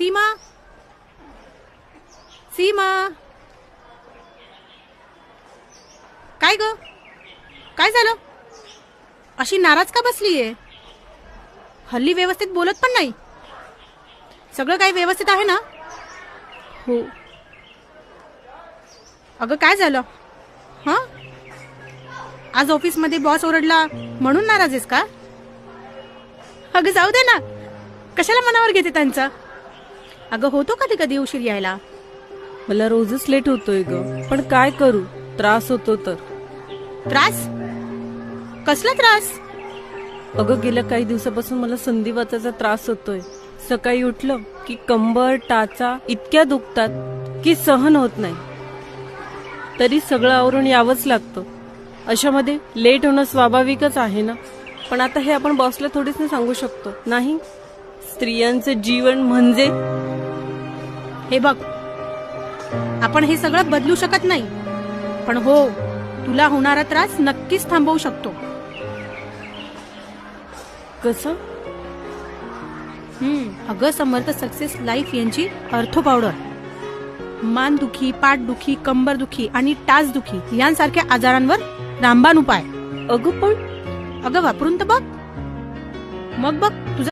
सीमा, सीमा, काय ग? काय झालं? अशी नाराज का बसलीये? हल्ली व्यवस्थित बोलत पण नाही. सगळं काही व्यवस्थित आहे ना? हो. अगं काय झालं? हा, आज ऑफिसमध्ये बॉस ओरडला म्हणून नाराज आहेस का? अगं जाऊ दे ना, कशाला मनावर घेते त्यांचं. अगं होतो कधी कधी उशीर यायला. मला रोजच लेट होतोय ग, पण काय करू, त्रास होतो तर. त्रास? कसला त्रास? अगं गेल्या काही दिवसापासून मला संधिवाताचा त्रास होतोय. सकाळी उठलं की कंबर टाचा इतक्या दुखतात की सहन होत नाही. तरी सगळं आवरून यावंच लागतं. अशामध्ये लेट होणं स्वाभाविकच आहे ना. पण आता हे आपण बॉसला थोडीच नाही सांगू शकतो. नाही, स्त्रियांचं जीवन म्हणजे. हे बघ, आपण हे सगळं बदलू शकत नाही, पण हो, तुला होणारा त्रास नक्कीच थांबवू शकतो. कसं? अगं समर्थ सक्सेस लाईफ यांची अर्थो पावडर मानदुखी, पाठदुखी, कंबरदुखी आणि टाचदुखी यांसारख्या आजारांवर रामबाण उपाय. अगं पण अगं वापरून तर बघ, मग बघ तुझा